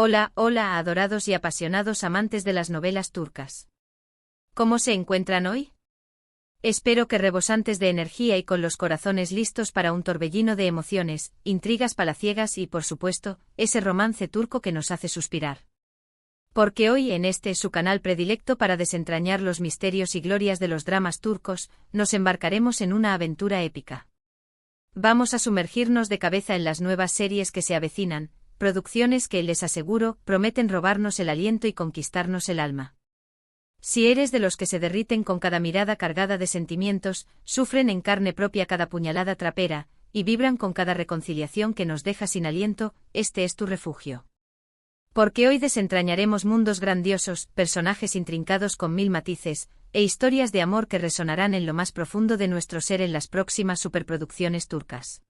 Hola, hola, adorados y apasionados amantes de las novelas turcas. ¿Cómo se encuentran hoy? Espero que rebosantes de energía y con los corazones listos para un torbellino de emociones, intrigas palaciegas y, por supuesto, ese romance turco que nos hace suspirar. Porque hoy en este su canal predilecto para desentrañar los misterios y glorias de los dramas turcos, nos embarcaremos en una aventura épica. Vamos a sumergirnos de cabeza en las nuevas series que se avecinan, producciones que, les aseguro, prometen robarnos el aliento y conquistarnos el alma. Si eres de los que se derriten con cada mirada cargada de sentimientos, sufren en carne propia cada puñalada trapera, y vibran con cada reconciliación que nos deja sin aliento, este es tu refugio. Porque hoy desentrañaremos mundos grandiosos, personajes intrincados con mil matices, e historias de amor que resonarán en lo más profundo de nuestro ser en las próximas superproducciones turcas.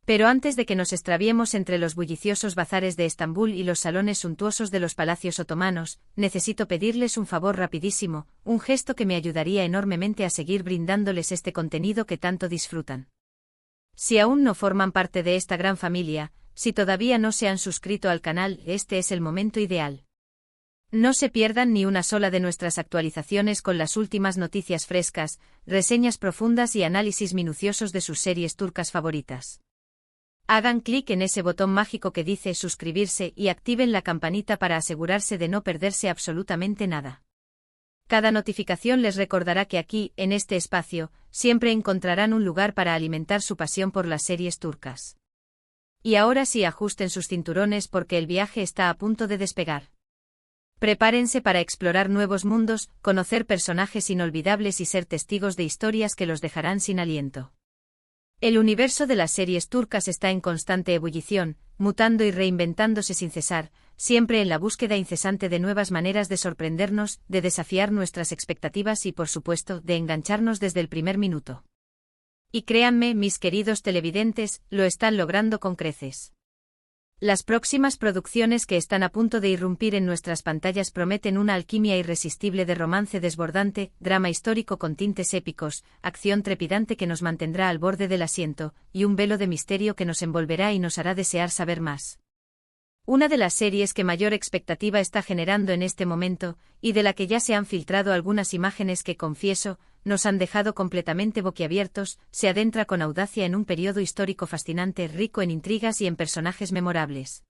Pero antes de que nos extraviemos entre los bulliciosos bazares de Estambul y los salones suntuosos de los palacios otomanos, necesito pedirles un favor rapidísimo, un gesto que me ayudaría enormemente a seguir brindándoles este contenido que tanto disfrutan. Si aún no forman parte de esta gran familia, si todavía no se han suscrito al canal, este es el momento ideal. No se pierdan ni una sola de nuestras actualizaciones con las últimas noticias frescas, reseñas profundas y análisis minuciosos de sus series turcas favoritas. Hagan clic en ese botón mágico que dice suscribirse y activen la campanita para asegurarse de no perderse absolutamente nada. Cada notificación les recordará que aquí, en este espacio, siempre encontrarán un lugar para alimentar su pasión por las series turcas. Y ahora sí, ajusten sus cinturones porque el viaje está a punto de despegar. Prepárense para explorar nuevos mundos, conocer personajes inolvidables y ser testigos de historias que los dejarán sin aliento. El universo de las series turcas está en constante ebullición, mutando y reinventándose sin cesar, siempre en la búsqueda incesante de nuevas maneras de sorprendernos, de desafiar nuestras expectativas y, por supuesto, de engancharnos desde el primer minuto. Y créanme, mis queridos televidentes, lo están logrando con creces. Las próximas producciones que están a punto de irrumpir en nuestras pantallas prometen una alquimia irresistible de romance desbordante, drama histórico con tintes épicos, acción trepidante que nos mantendrá al borde del asiento, y un velo de misterio que nos envolverá y nos hará desear saber más. Una de las series que mayor expectativa está generando en este momento, y de la que ya se han filtrado algunas imágenes que, confieso, nos han dejado completamente boquiabiertos, se adentra con audacia en un periodo histórico fascinante, rico en intrigas y en personajes memorables.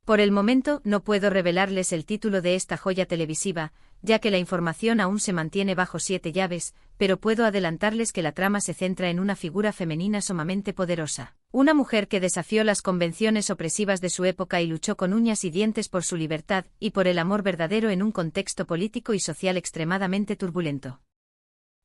Por el momento, no puedo revelarles el título de esta joya televisiva, ya que la información aún se mantiene bajo 7 llaves, pero puedo adelantarles que la trama se centra en una figura femenina sumamente poderosa. Una mujer que desafió las convenciones opresivas de su época y luchó con uñas y dientes por su libertad y por el amor verdadero en un contexto político y social extremadamente turbulento.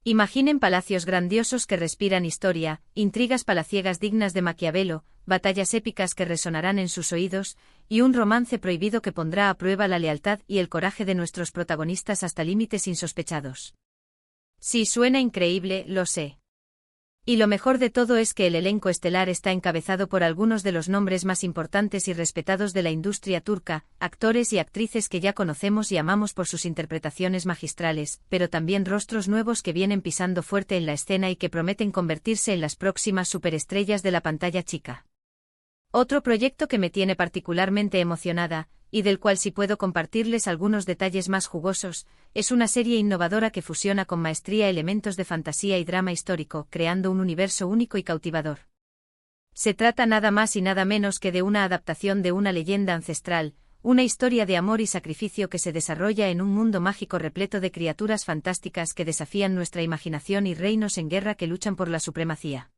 Imaginen palacios grandiosos que respiran historia, intrigas palaciegas dignas de Maquiavelo, batallas épicas que resonarán en sus oídos, y un romance prohibido que pondrá a prueba la lealtad y el coraje de nuestros protagonistas hasta límites insospechados. Sí, suena increíble, lo sé. Y lo mejor de todo es que el elenco estelar está encabezado por algunos de los nombres más importantes y respetados de la industria turca, actores y actrices que ya conocemos y amamos por sus interpretaciones magistrales, pero también rostros nuevos que vienen pisando fuerte en la escena y que prometen convertirse en las próximas superestrellas de la pantalla chica. Otro proyecto que me tiene particularmente emocionada, y del cual sí puedo compartirles algunos detalles más jugosos, es una serie innovadora que fusiona con maestría elementos de fantasía y drama histórico, creando un universo único y cautivador. Se trata nada más y nada menos que de una adaptación de una leyenda ancestral, una historia de amor y sacrificio que se desarrolla en un mundo mágico repleto de criaturas fantásticas que desafían nuestra imaginación y reinos en guerra que luchan por la supremacía.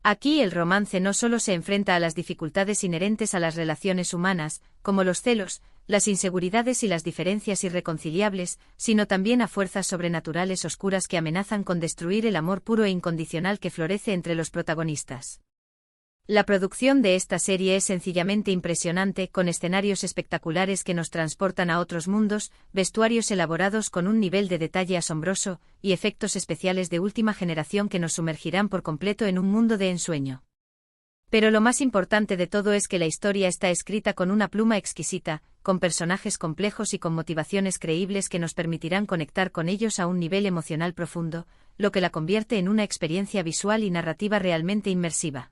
Aquí el romance no solo se enfrenta a las dificultades inherentes a las relaciones humanas, como los celos, las inseguridades y las diferencias irreconciliables, sino también a fuerzas sobrenaturales oscuras que amenazan con destruir el amor puro e incondicional que florece entre los protagonistas. La producción de esta serie es sencillamente impresionante, con escenarios espectaculares que nos transportan a otros mundos, vestuarios elaborados con un nivel de detalle asombroso, y efectos especiales de última generación que nos sumergirán por completo en un mundo de ensueño. Pero lo más importante de todo es que la historia está escrita con una pluma exquisita, con personajes complejos y con motivaciones creíbles que nos permitirán conectar con ellos a un nivel emocional profundo, lo que la convierte en una experiencia visual y narrativa realmente inmersiva.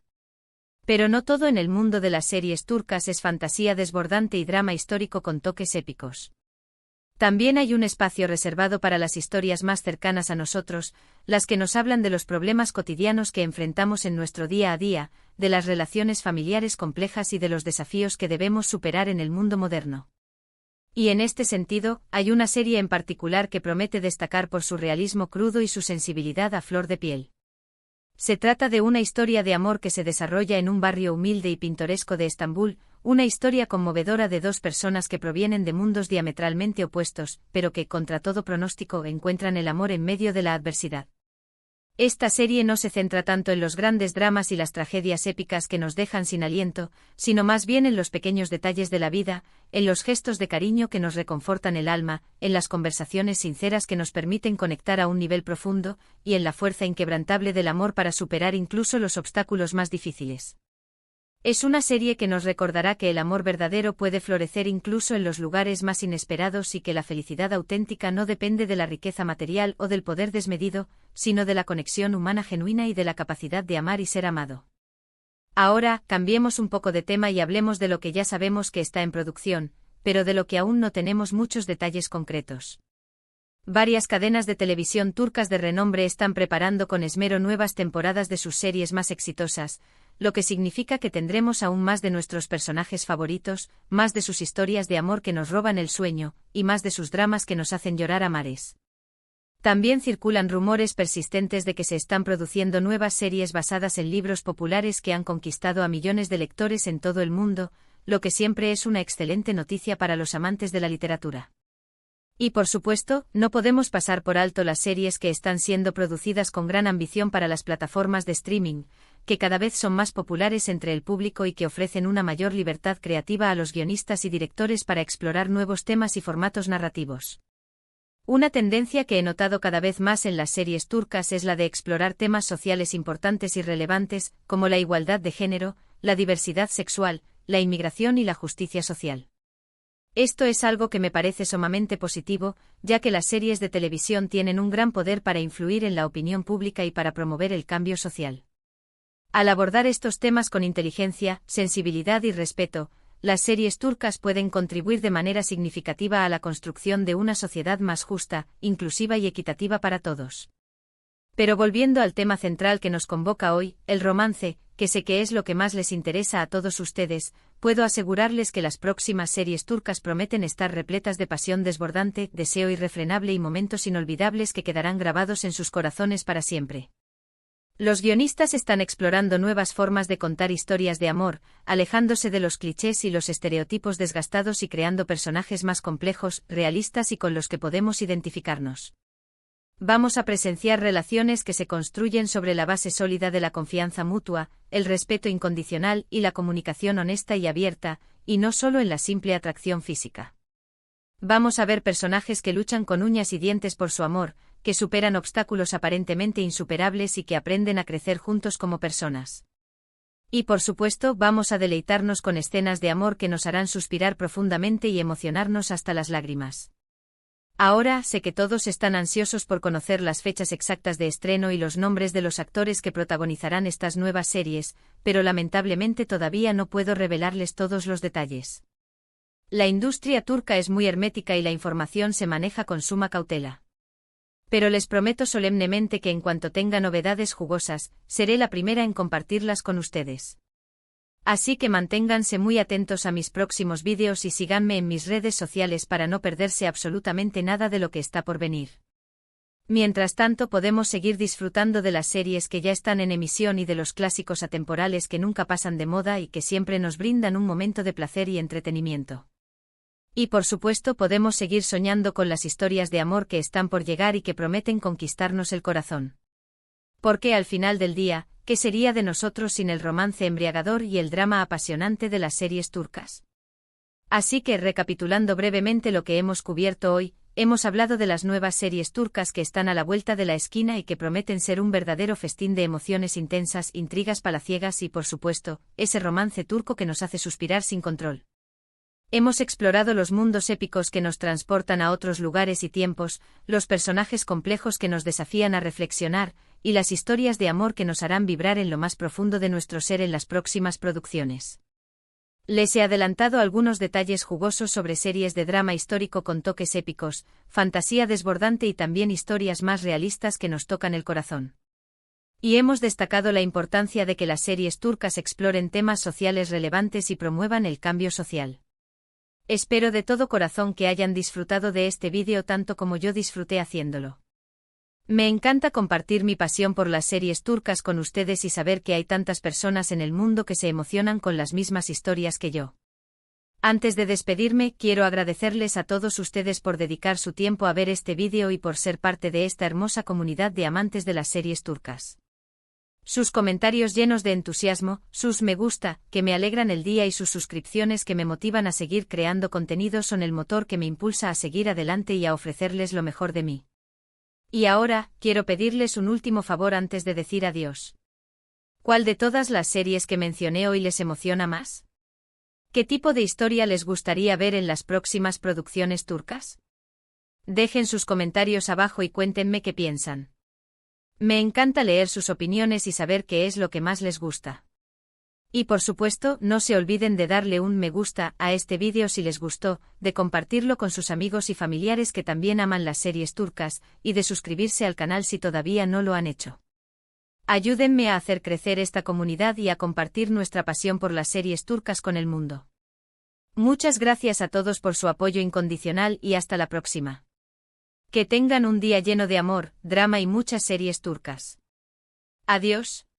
Pero no todo en el mundo de las series turcas es fantasía desbordante y drama histórico con toques épicos. También hay un espacio reservado para las historias más cercanas a nosotros, las que nos hablan de los problemas cotidianos que enfrentamos en nuestro día a día, de las relaciones familiares complejas y de los desafíos que debemos superar en el mundo moderno. Y en este sentido, hay una serie en particular que promete destacar por su realismo crudo y su sensibilidad a flor de piel. Se trata de una historia de amor que se desarrolla en un barrio humilde y pintoresco de Estambul, una historia conmovedora de dos personas que provienen de mundos diametralmente opuestos, pero que, contra todo pronóstico, encuentran el amor en medio de la adversidad. Esta serie no se centra tanto en los grandes dramas y las tragedias épicas que nos dejan sin aliento, sino más bien en los pequeños detalles de la vida, en los gestos de cariño que nos reconfortan el alma, en las conversaciones sinceras que nos permiten conectar a un nivel profundo, y en la fuerza inquebrantable del amor para superar incluso los obstáculos más difíciles. Es una serie que nos recordará que el amor verdadero puede florecer incluso en los lugares más inesperados y que la felicidad auténtica no depende de la riqueza material o del poder desmedido, sino de la conexión humana genuina y de la capacidad de amar y ser amado. Ahora, cambiemos un poco de tema y hablemos de lo que ya sabemos que está en producción, pero de lo que aún no tenemos muchos detalles concretos. Varias cadenas de televisión turcas de renombre están preparando con esmero nuevas temporadas de sus series más exitosas, lo que significa que tendremos aún más de nuestros personajes favoritos, más de sus historias de amor que nos roban el sueño, y más de sus dramas que nos hacen llorar a mares. También circulan rumores persistentes de que se están produciendo nuevas series basadas en libros populares que han conquistado a millones de lectores en todo el mundo, lo que siempre es una excelente noticia para los amantes de la literatura. Y por supuesto, no podemos pasar por alto las series que están siendo producidas con gran ambición para las plataformas de streaming, que cada vez son más populares entre el público y que ofrecen una mayor libertad creativa a los guionistas y directores para explorar nuevos temas y formatos narrativos. Una tendencia que he notado cada vez más en las series turcas es la de explorar temas sociales importantes y relevantes, como la igualdad de género, la diversidad sexual, la inmigración y la justicia social. Esto es algo que me parece sumamente positivo, ya que las series de televisión tienen un gran poder para influir en la opinión pública y para promover el cambio social. Al abordar estos temas con inteligencia, sensibilidad y respeto, las series turcas pueden contribuir de manera significativa a la construcción de una sociedad más justa, inclusiva y equitativa para todos. Pero volviendo al tema central que nos convoca hoy, el romance, que sé que es lo que más les interesa a todos ustedes, puedo asegurarles que las próximas series turcas prometen estar repletas de pasión desbordante, deseo irrefrenable y momentos inolvidables que quedarán grabados en sus corazones para siempre. Los guionistas están explorando nuevas formas de contar historias de amor, alejándose de los clichés y los estereotipos desgastados y creando personajes más complejos, realistas y con los que podemos identificarnos. Vamos a presenciar relaciones que se construyen sobre la base sólida de la confianza mutua, el respeto incondicional y la comunicación honesta y abierta, y no solo en la simple atracción física. Vamos a ver personajes que luchan con uñas y dientes por su amor, que superan obstáculos aparentemente insuperables y que aprenden a crecer juntos como personas. Y por supuesto, vamos a deleitarnos con escenas de amor que nos harán suspirar profundamente y emocionarnos hasta las lágrimas. Ahora sé que todos están ansiosos por conocer las fechas exactas de estreno y los nombres de los actores que protagonizarán estas nuevas series, pero lamentablemente todavía no puedo revelarles todos los detalles. La industria turca es muy hermética y la información se maneja con suma cautela. Pero les prometo solemnemente que en cuanto tenga novedades jugosas, seré la primera en compartirlas con ustedes. Así que manténganse muy atentos a mis próximos vídeos y síganme en mis redes sociales para no perderse absolutamente nada de lo que está por venir. Mientras tanto podemos seguir disfrutando de las series que ya están en emisión y de los clásicos atemporales que nunca pasan de moda y que siempre nos brindan un momento de placer y entretenimiento. Y por supuesto podemos seguir soñando con las historias de amor que están por llegar y que prometen conquistarnos el corazón. Porque al final del día, ¿qué sería de nosotros sin el romance embriagador y el drama apasionante de las series turcas? Así que recapitulando brevemente lo que hemos cubierto hoy, hemos hablado de las nuevas series turcas que están a la vuelta de la esquina y que prometen ser un verdadero festín de emociones intensas, intrigas palaciegas y por supuesto, ese romance turco que nos hace suspirar sin control. Hemos explorado los mundos épicos que nos transportan a otros lugares y tiempos, los personajes complejos que nos desafían a reflexionar, y las historias de amor que nos harán vibrar en lo más profundo de nuestro ser en las próximas producciones. Les he adelantado algunos detalles jugosos sobre series de drama histórico con toques épicos, fantasía desbordante y también historias más realistas que nos tocan el corazón. Y hemos destacado la importancia de que las series turcas exploren temas sociales relevantes y promuevan el cambio social. Espero de todo corazón que hayan disfrutado de este vídeo tanto como yo disfruté haciéndolo. Me encanta compartir mi pasión por las series turcas con ustedes y saber que hay tantas personas en el mundo que se emocionan con las mismas historias que yo. Antes de despedirme, quiero agradecerles a todos ustedes por dedicar su tiempo a ver este vídeo y por ser parte de esta hermosa comunidad de amantes de las series turcas. Sus comentarios llenos de entusiasmo, sus me gusta, que me alegran el día y sus suscripciones que me motivan a seguir creando contenido son el motor que me impulsa a seguir adelante y a ofrecerles lo mejor de mí. Y ahora, quiero pedirles un último favor antes de decir adiós. ¿Cuál de todas las series que mencioné hoy les emociona más? ¿Qué tipo de historia les gustaría ver en las próximas producciones turcas? Dejen sus comentarios abajo y cuéntenme qué piensan. Me encanta leer sus opiniones y saber qué es lo que más les gusta. Y por supuesto, no se olviden de darle un me gusta a este vídeo si les gustó, de compartirlo con sus amigos y familiares que también aman las series turcas, y de suscribirse al canal si todavía no lo han hecho. Ayúdenme a hacer crecer esta comunidad y a compartir nuestra pasión por las series turcas con el mundo. Muchas gracias a todos por su apoyo incondicional y hasta la próxima. Que tengan un día lleno de amor, drama y muchas series turcas. Adiós.